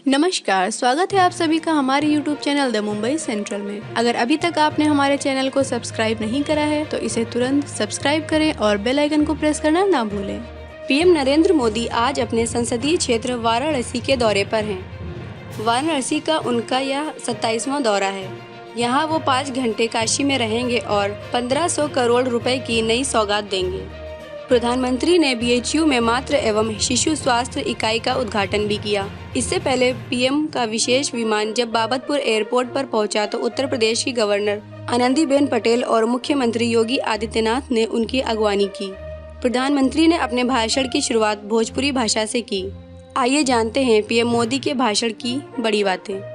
नमस्कार, स्वागत है आप सभी का हमारे YouTube channel the Mumbai central में। अगर अभी तक आपने हमारे चैनल को सब्सक्राइब नहीं करा है तो इसे तुरंत सब्सक्राइब करें और बेल आइकन को प्रेस करना ना भूलें। पीएम नरेंद्र मोदी आज अपने संसदीय क्षेत्र वाराणसी के दौरे पर हैं। वाराणसी का उनका यह 27वां दौरा है। यहाँ वो 5 घंटे काशी में रहेंगे और 1500 करोड़ रुपए की नई सौगात देंगे। प्रधानमंत्री ने बीएचयू में मातृ एवं शिशु स्वास्थ्य इकाई का उद्घाटन भी किया। इससे पहले पीएम का विशेष विमान जब बाबतपुर एयरपोर्ट पर पहुंचा तो उत्तर प्रदेश की गवर्नर आनंदीबेन पटेल और मुख्यमंत्री योगी आदित्यनाथ ने उनकी अगवानी की। प्रधानमंत्री ने अपने भाषण की शुरुआत भोजपुरी भाषा से की। आइए जानते हैं पीएम मोदी के भाषण की बड़ी बातें।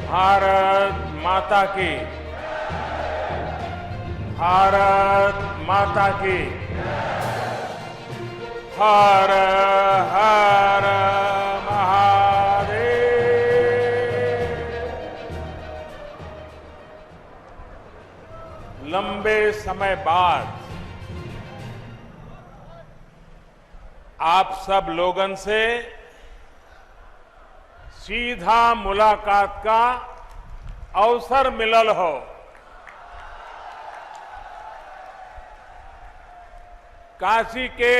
भारत माता की, भारत माता की, हर हर महादेव। लंबे समय बाद आप सब लोगन से सीधा मुलाकात का अवसर मिलल हो। काशी के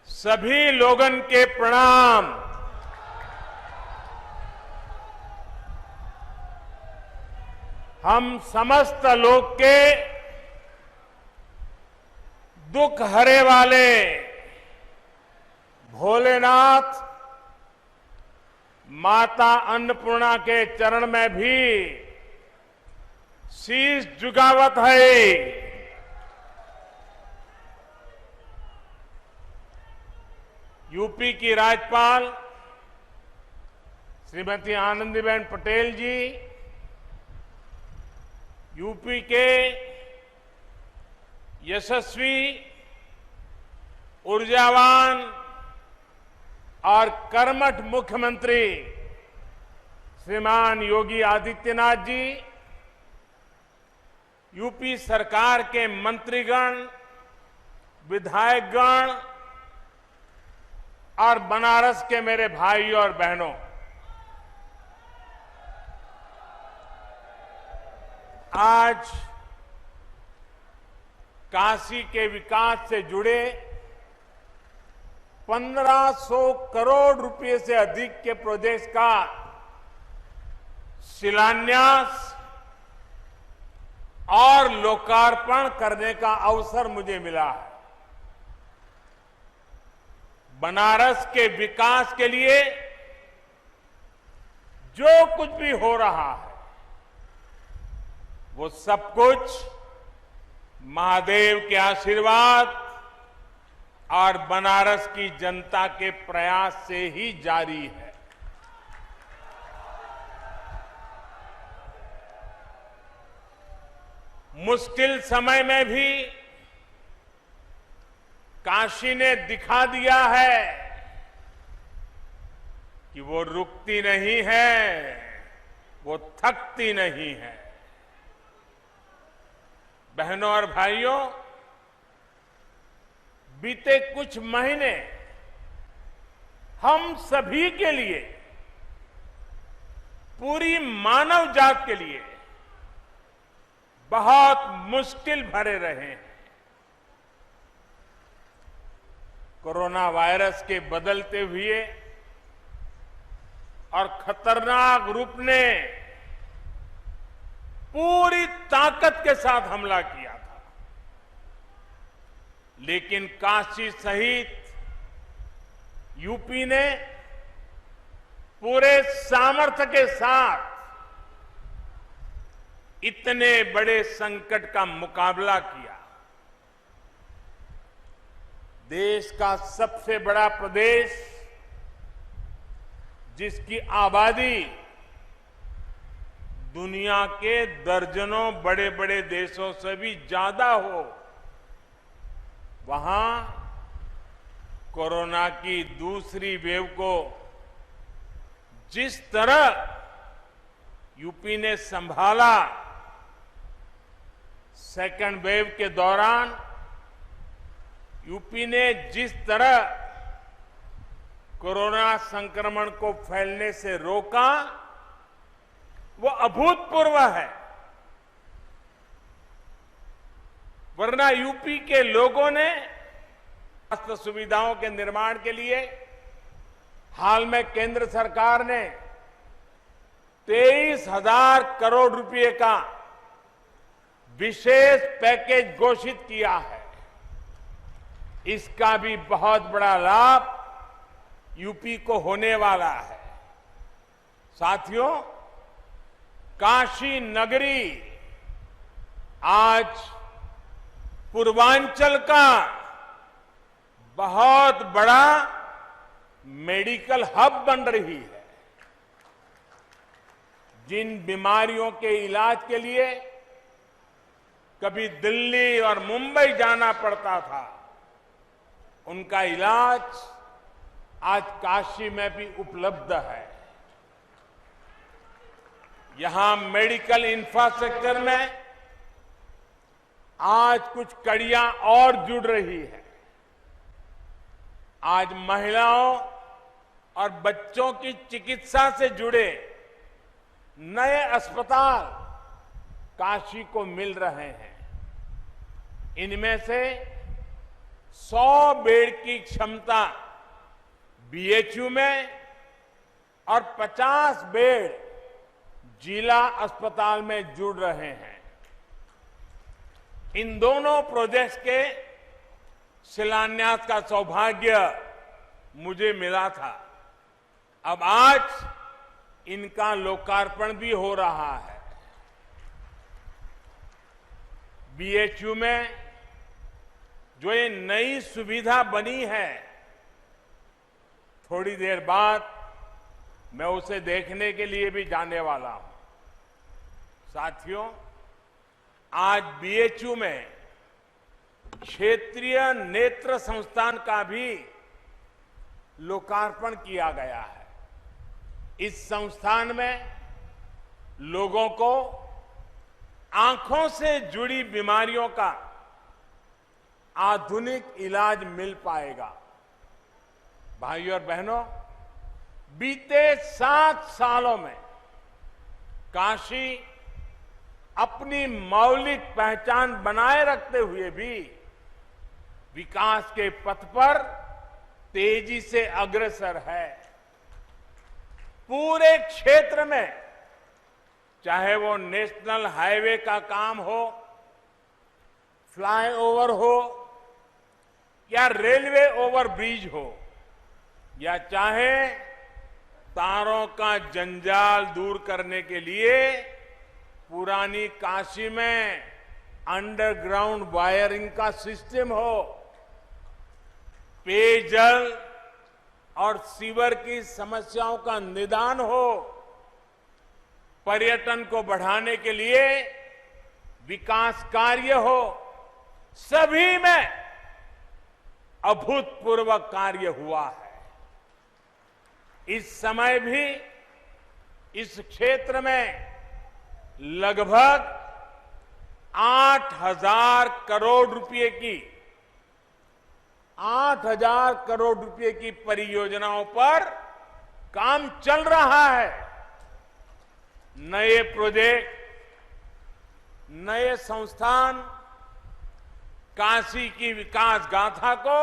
सभी लोगन के प्रणाम। हम समस्त लोग के दुख हरे वाले भोलेनाथ माता अन्नपूर्णा के चरण में भी शीश झुकावत है। यूपी की राज्यपाल श्रीमती आनंदीबेन पटेल जी, यूपी के यशस्वी, ऊर्जावान और कर्मठ मुख्यमंत्री श्रीमान योगी आदित्यनाथ जी, यूपी सरकार के मंत्रीगण, विधायकगण और बनारस के मेरे भाई और बहनों, आज काशी के विकास से जुड़े 1500 करोड़ रुपए से अधिक के प्रोजेक्ट का शिलान्यास और लोकार्पण करने का अवसर मुझे मिला है। बनारस के विकास के लिए जो कुछ भी हो रहा है वो सब कुछ महादेव के आशीर्वाद और बनारस की जनता के प्रयास से ही जारी है। मुश्किल समय में भी काशी ने दिखा दिया है कि वो रुकती नहीं है, वो थकती नहीं है। बहनों और भाइयों, बीते कुछ महीने हम सभी के लिए, पूरी मानव जात के लिए बहुत मुश्किल भरे रहे हैं। कोरोना वायरस के बदलते हुए और खतरनाक रूप ने पूरी ताकत के साथ हमला किया था, लेकिन काशी सहित यूपी ने पूरे सामर्थ्य के साथ इतने बड़े संकट का मुकाबला किया। देश का सबसे बड़ा प्रदेश, जिसकी आबादी दुनिया के दर्जनों बड़े बड़े देशों से भी ज्यादा हो, वहां कोरोना की दूसरी वेव को जिस तरह यूपी ने संभाला, सेकंड वेव के दौरान यूपी ने जिस तरह कोरोना संक्रमण को फैलने से रोका, वो अभूतपूर्व है। वरना यूपी के लोगों ने स्वास्थ्य सुविधाओं के निर्माण के लिए हाल में केंद्र सरकार ने 23,000 करोड़ रुपए का विशेष पैकेज घोषित किया है। इसका भी बहुत बड़ा लाभ यूपी को होने वाला है। साथियों, काशी नगरी आज पूर्वांचल का बहुत बड़ा मेडिकल हब बन रही है। जिन बीमारियों के इलाज के लिए कभी दिल्ली और मुंबई जाना पड़ता था, उनका इलाज आज काशी में भी उपलब्ध है। यहां मेडिकल इंफ्रास्ट्रक्चर में आज कुछ कड़ियां और जुड़ रही है। आज महिलाओं और बच्चों की चिकित्सा से जुड़े नए अस्पताल काशी को मिल रहे हैं। इनमें से 100 बेड की क्षमता बीएचयू में और 50 बेड जिला अस्पताल में जुड़ रहे हैं। इन दोनों प्रोजेक्ट्स के शिलान्यास का सौभाग्य मुझे मिला था। अब आज इनका लोकार्पण भी हो रहा है। बीएचयू में जो ये नई सुविधा बनी है, थोड़ी देर बाद मैं उसे देखने के लिए भी जाने वाला हूं। साथियों, आज बीएचयू में क्षेत्रीय नेत्र संस्थान का भी लोकार्पण किया गया है। इस संस्थान में लोगों को आंखों से जुड़ी बीमारियों का आधुनिक इलाज मिल पाएगा। भाइयों और बहनों, बीते 7 सालों में काशी अपनी मौलिक पहचान बनाए रखते हुए भी विकास के पथ पर तेजी से अग्रसर है। पूरे क्षेत्र में, चाहे वो नेशनल हाईवे का काम हो, फ्लाईओवर हो या रेलवे ओवरब्रिज हो, या चाहे तारों का जंजाल दूर करने के लिए पुरानी काशी में अंडरग्राउंड वायरिंग का सिस्टम हो, पेयजल और सीवर की समस्याओं का निदान हो, पर्यटन को बढ़ाने के लिए विकास कार्य हो, सभी में अभूतपूर्व कार्य हुआ है। इस समय भी इस क्षेत्र में लगभग 8,000 करोड़ रुपए की परियोजनाओं पर काम चल रहा है। नए प्रोजेक्ट, नए संस्थान काशी की विकास गाथा को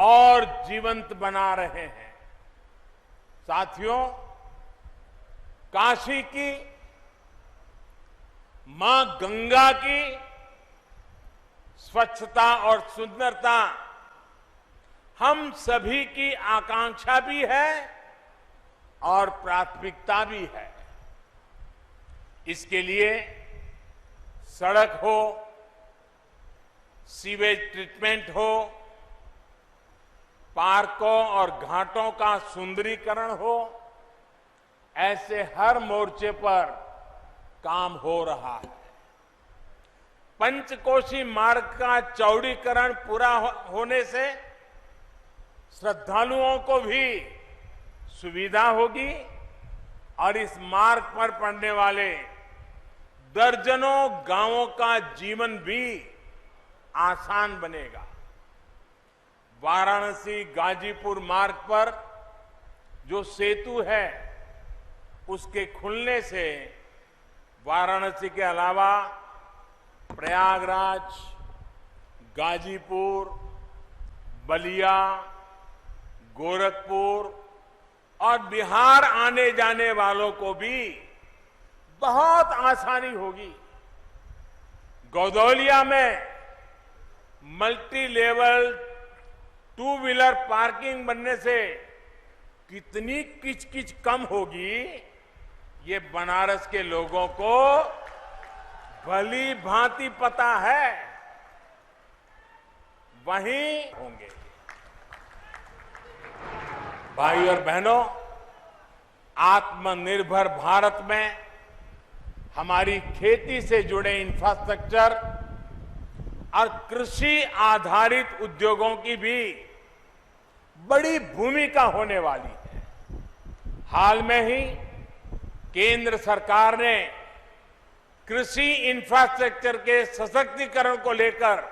और जीवंत बना रहे हैं। साथियों, काशी की मां गंगा की स्वच्छता और सुंदरता हम सभी की आकांक्षा भी है और प्राथमिकता भी है। इसके लिए सड़क हो, सीवेज ट्रीटमेंट हो, पार्कों और घाटों का सुंदरीकरण हो, ऐसे हर मोर्चे पर काम हो रहा है। पंचकोशी मार्ग का चौड़ीकरण पूरा होने से श्रद्धालुओं को भी सुविधा होगी और इस मार्ग पर पड़ने वाले दर्जनों गांवों का जीवन भी आसान बनेगा। वाराणसी गाजीपुर मार्ग पर जो सेतु है, उसके खुलने से वाराणसी के अलावा प्रयागराज, गाजीपुर, बलिया, गोरखपुर और बिहार आने जाने वालों को भी बहुत आसानी होगी। गौदौलिया में मल्टी लेवल 2 व्हीलर पार्किंग बनने से कितनी किचकिच कम होगी, ये बनारस के लोगों को भली भांति पता है। वहीं होंगे। भाई और बहनों, आत्मनिर्भर भारत में हमारी खेती से जुड़े इंफ्रास्ट्रक्चर और कृषि आधारित उद्योगों की भी बड़ी भूमिका होने वाली है। हाल में ही केंद्र सरकार ने कृषि इंफ्रास्ट्रक्चर के सशक्तिकरण को लेकर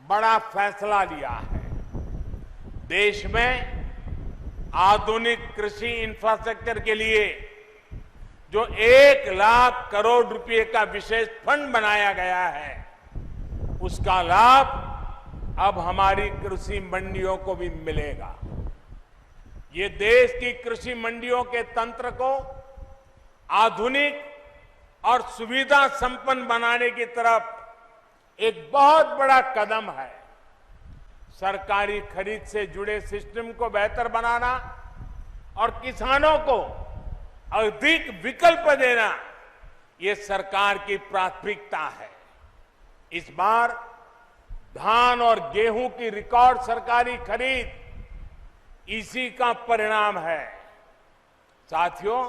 बड़ा फैसला लिया है। देश में आधुनिक कृषि इंफ्रास्ट्रक्चर के लिए जो 1 लाख करोड़ रुपए का विशेष फंड बनाया गया है, उसका लाभ अब हमारी कृषि मंडियों को भी मिलेगा। ये देश की कृषि मंडियों के तंत्र को आधुनिक और सुविधा संपन्न बनाने की तरफ एक बहुत बड़ा कदम है। सरकारी खरीद से जुड़े सिस्टम को बेहतर बनाना और किसानों को अधिक विकल्प देना, ये सरकार की प्राथमिकता है। इस बार धान और गेहूं की रिकॉर्ड सरकारी खरीद इसी का परिणाम है। साथियों,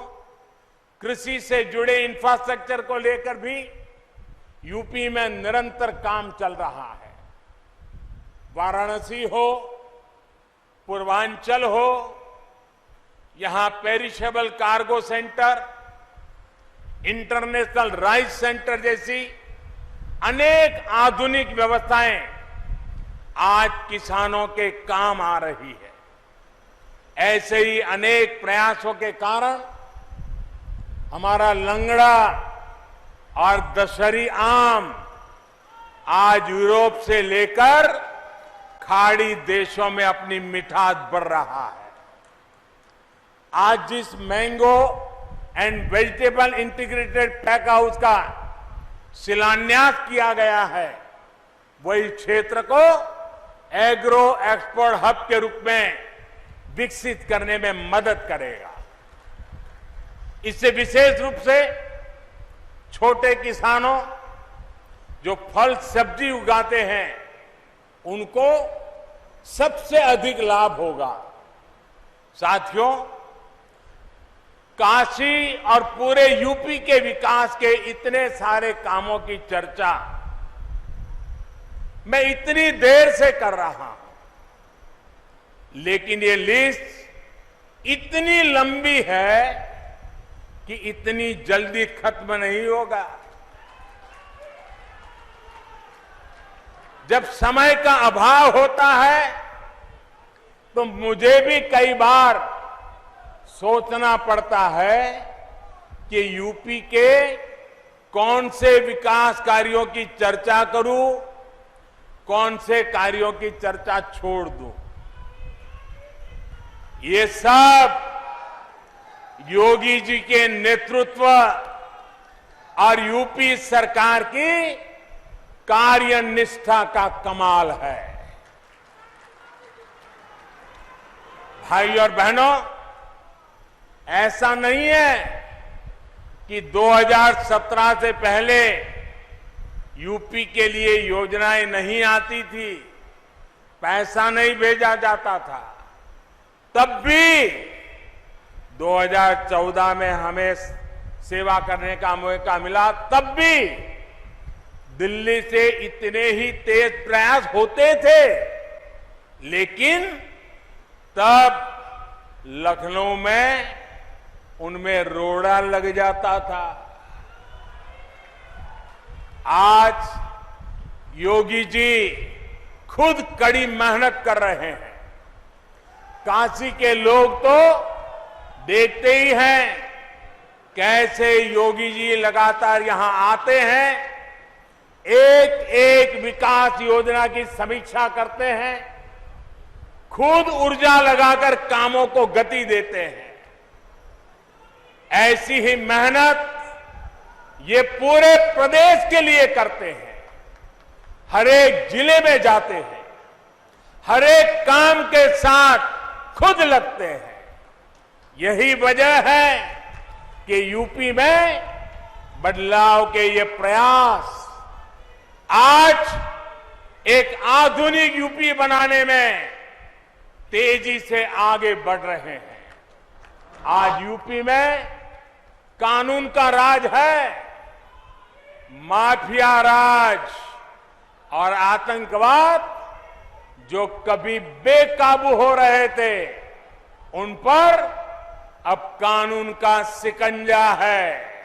कृषि से जुड़े इंफ्रास्ट्रक्चर को लेकर भी यूपी में निरंतर काम चल रहा है। वाराणसी हो, पूर्वांचल हो, यहां perishable cargo centre, international rice centre जैसी अनेक आधुनिक व्यवस्थाएं आज किसानों के काम आ रही है। ऐसे ही अनेक प्रयासों के कारण हमारा लंगड़ा और दशहरी आम आज यूरोप से लेकर खाड़ी देशों में अपनी मिठास बढ़ रहा है। आज जिस mango and vegetable integrated pack house का शिलान्यास किया गया है, वही क्षेत्र को एग्रो एक्सपोर्ट हब के रूप में विकसित करने में मदद करेगा। इससे विशेष रूप से छोटे किसानों जो फल सब्जी उगाते हैं, उनको सबसे अधिक लाभ होगा। साथियों, काशी और पूरे यूपी के विकास के इतने सारे कामों की चर्चा मैं इतनी देर से कर रहा हूं, लेकिन ये लिस्ट इतनी लंबी है कि इतनी जल्दी खत्म नहीं होगा। जब समय का अभाव होता है तो मुझे भी कई बार सोचना पड़ता है कि यूपी के कौन से विकास कार्यों की चर्चा करूं, कौन से कार्यों की चर्चा छोड़ दूं। ये सब योगी जी के नेतृत्व और यूपी सरकार की कार्यनिष्ठा का कमाल है। भाई और बहनों, ऐसा नहीं है कि 2017 से पहले यूपी के लिए योजनाएं नहीं आती थी, पैसा नहीं भेजा जाता था। तब भी 2014 में हमें सेवा करने का मौका मिला, तब भी दिल्ली से इतने ही तेज प्रयास होते थे, लेकिन तब लखनऊ में उनमें रोड़ा लग जाता था। आज योगी जी खुद कड़ी मेहनत कर रहे हैं। काशी के लोग तो देखते ही हैं कैसे योगी जी लगातार यहां आते हैं, एक एक विकास योजना की समीक्षा करते हैं, खुद ऊर्जा लगाकर कामों को गति देते हैं। ऐसी ही मेहनत ये पूरे प्रदेश के लिए करते हैं। हर एक जिले में जाते हैं, हर एक काम के साथ खुद लगते हैं। यही वजह है कि यूपी में बदलाव के ये प्रयास आज एक आधुनिक यूपी बनाने में तेजी से आगे बढ़ रहे हैं। आज यूपी में कानून का राज है, माफिया राज और आतंकवाद जो कभी बेकाबू हो रहे थे, उन पर अब कानून का शिकंजा है।